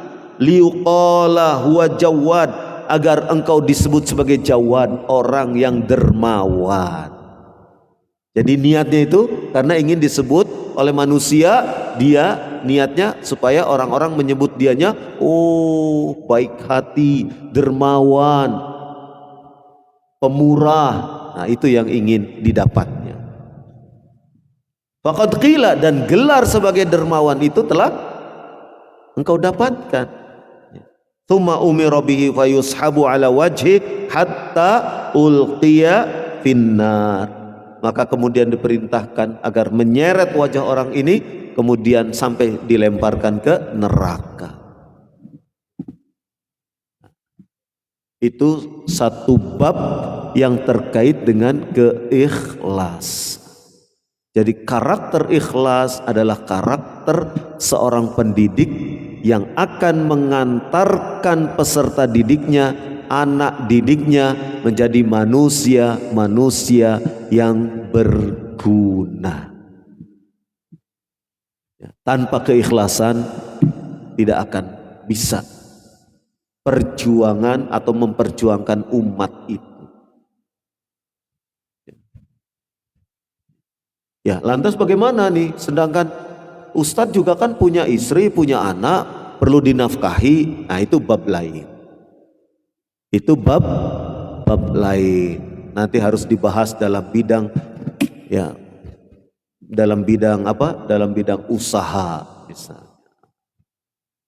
liuqala huwa jawad, agar engkau disebut sebagai jawad, orang yang dermawan. Jadi niatnya itu karena ingin disebut oleh manusia, dia niatnya supaya orang-orang menyebut dianya, oh baik hati, dermawan, pemurah. Nah, itu yang ingin didapatnya. Faqad qila, dan gelar sebagai dermawan itu telah engkau dapatkan. Tsumma umira bihi fayushabu ala wajhi hatta ulqiya finnar, maka kemudian diperintahkan agar menyeret wajah orang ini, kemudian sampai dilemparkan ke neraka. Itu satu bab yang terkait dengan keikhlas. Jadi karakter ikhlas adalah karakter seorang pendidik yang akan mengantarkan peserta didiknya, anak didiknya menjadi manusia-manusia yang berguna. Tanpa keikhlasan tidak akan bisa perjuangan atau memperjuangkan umat itu. Ya, lantas bagaimana nih? Sedangkan Ustadz juga kan punya istri, punya anak, perlu dinafkahi. Nah, itu bab lain. Itu bab lain. Nanti harus dibahas dalam bidang, ya, dalam bidang apa? Dalam bidang usaha misalnya.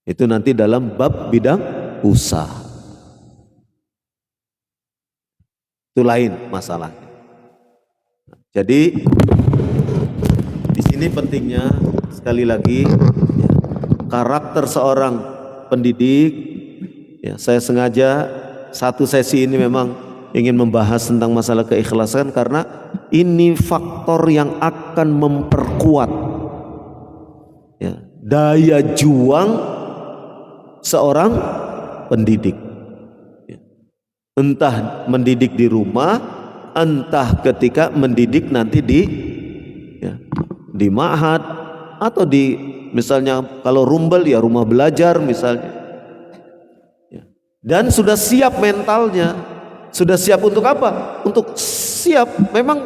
Itu nanti dalam bab bidang usaha. Itu lain masalahnya. Jadi di sini pentingnya sekali lagi ya, karakter seorang pendidik. Ya, saya sengaja satu sesi ini memang ingin membahas tentang masalah keikhlasan karena ini faktor yang akan memperkuat ya, daya juang seorang pendidik. Ya. Entah mendidik di rumah, entah ketika mendidik nanti di ma'had atau di misalnya kalau rumbel ya rumah belajar misalnya. Ya. Dan sudah siap mentalnya, sudah siap untuk apa? Untuk siap, memang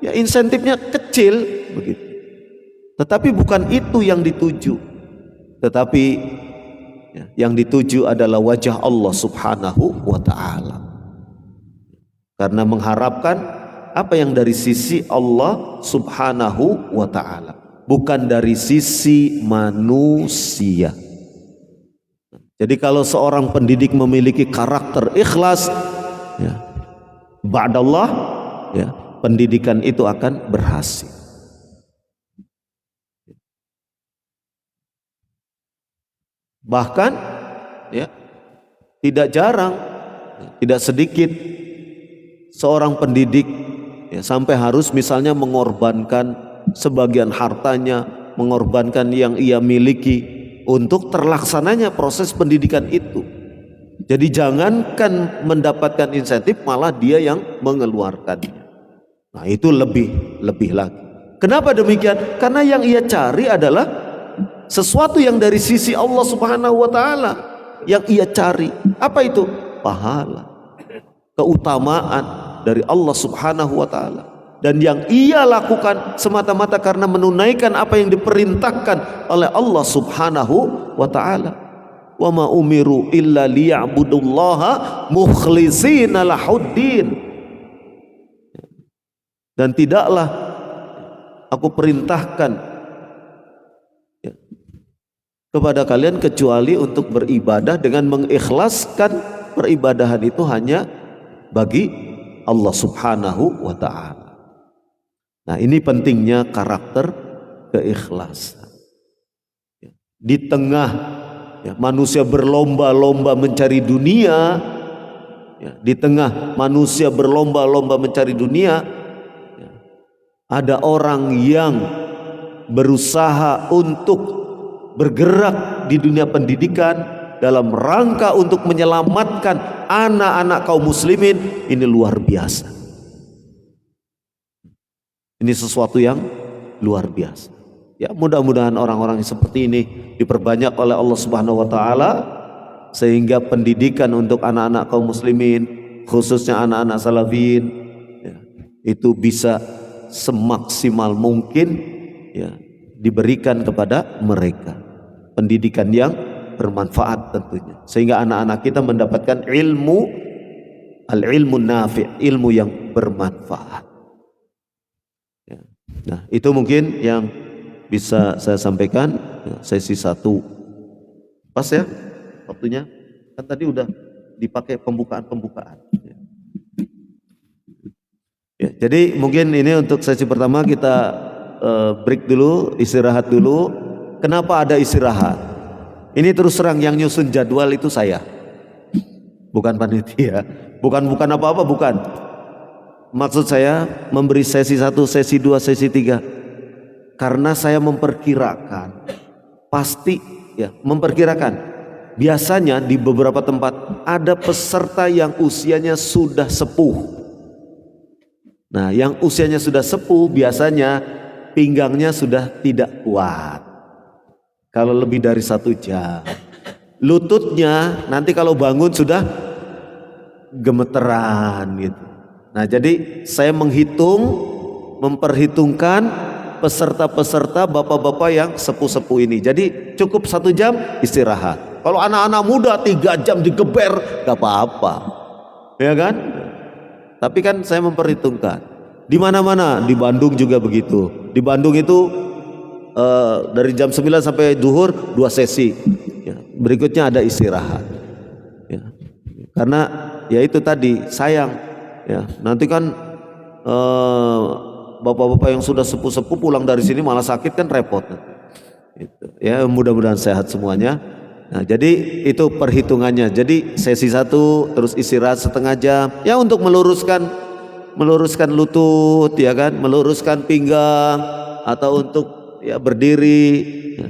ya insentifnya kecil begitu. Tetapi bukan itu yang dituju. Tetapi ya, yang dituju adalah wajah Allah subhanahu wa ta'ala. Karena mengharapkan apa yang dari sisi Allah subhanahu wa ta'ala, bukan dari sisi manusia. Jadi kalau seorang pendidik memiliki karakter ikhlas, ya, ba'dallah, ya, pendidikan itu akan berhasil. Bahkan, ya, tidak jarang, tidak sedikit seorang pendidik, ya, sampai harus misalnya mengorbankan sebagian hartanya, mengorbankan yang ia miliki untuk terlaksananya proses pendidikan itu. Jadi jangankan mendapatkan insentif, malah dia yang mengeluarkannya. Nah, itu lebih lagi. Kenapa demikian? Karena yang ia cari adalah sesuatu yang dari sisi Allah Subhanahu wa taala. Yang ia cari apa itu? Pahala, keutamaan dari Allah Subhanahu wa taala. Dan yang ia lakukan semata-mata karena menunaikan apa yang diperintahkan oleh Allah Subhanahu wa taala. Wa ma umiru illa liya'budullaha mukhlishina lahuddin. Dan tidaklah aku perintahkan, ya, kepada kalian kecuali untuk beribadah dengan mengikhlaskan peribadahan itu hanya bagi Allah Subhanahu wa ta'ala. Nah, ini pentingnya karakter keikhlasan. Di tengah, ya, manusia berlomba-lomba mencari dunia, ya, di tengah manusia berlomba-lomba mencari dunia, ya, ada orang yang berusaha untuk bergerak di dunia pendidikan dalam rangka untuk menyelamatkan anak-anak kaum muslimin. Ini luar biasa. Ini sesuatu yang luar biasa. Ya, mudah-mudahan orang-orang yang seperti ini diperbanyak oleh Allah Subhanahu wa taala sehingga pendidikan untuk anak-anak kaum muslimin, khususnya anak-anak salafin, ya, itu bisa semaksimal mungkin, ya, diberikan kepada mereka. Pendidikan yang bermanfaat tentunya, sehingga anak-anak kita mendapatkan ilmu, al-ilmu nafi', ilmu yang bermanfaat. Nah, itu mungkin yang bisa saya sampaikan, sesi 1. Pas ya waktunya? Kan tadi udah dipakai pembukaan. Ya, jadi mungkin ini untuk sesi pertama kita break dulu, istirahat dulu. Kenapa ada istirahat? Ini terus terang yang nyusun jadwal itu saya, bukan panitia, bukan apa-apa, bukan. Maksud saya memberi sesi 1, sesi 2, sesi 3 karena saya memperkirakan, pasti, ya, memperkirakan biasanya di beberapa tempat ada peserta yang usianya sudah sepuh. Nah, yang usianya sudah sepuh biasanya pinggangnya sudah tidak kuat kalau lebih dari 1 jam. Lututnya nanti kalau bangun sudah gemeteran gitu. Nah, jadi saya memperhitungkan peserta-peserta bapak-bapak yang sepuh-sepuh ini. Jadi cukup 1 jam istirahat. Kalau anak-anak muda 3 jam digeber, gak apa-apa, ya kan? Tapi kan saya memperhitungkan. Di mana-mana, di Bandung juga begitu. Di Bandung itu dari jam 9 sampai zuhur 2 sesi. Ya, berikutnya ada istirahat. Ya. Karena ya itu tadi sayang. Ya, nanti kan bapak-bapak yang sudah sepuh-sepuh pulang dari sini malah sakit, kan repot. Gitu. Ya, mudah-mudahan sehat semuanya. Nah, jadi itu perhitungannya. Jadi sesi 1 terus istirahat setengah jam. Ya, untuk meluruskan lutut, ya kan, meluruskan pinggang, atau untuk, ya, berdiri, ya,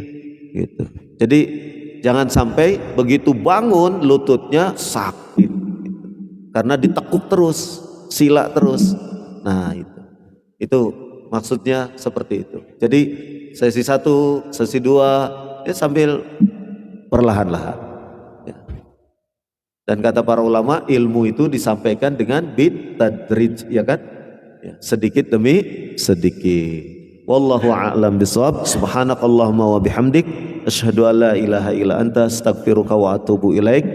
gitu. Jadi jangan sampai begitu bangun lututnya sakit, gitu. Karena ditekuk terus, sila terus. Nah, itu maksudnya seperti itu. Jadi sesi 1, sesi 2, ya, sambil perlahan-lahan, ya. Dan kata para ulama, ilmu itu disampaikan dengan bit tadrij, ya kan, ya, sedikit demi sedikit. Wallahu a'lam bishawab. Subhanakallahumma wa bihamdik, asyhadu an la ilaha illa anta, astaghfiruka wa atubu ilaik.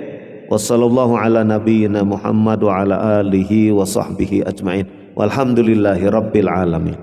Wassallallahu ala nabiyyina Muhammad wa ala alihi wa sahbihi ajma'in. Walhamdulillahi rabbil alamin.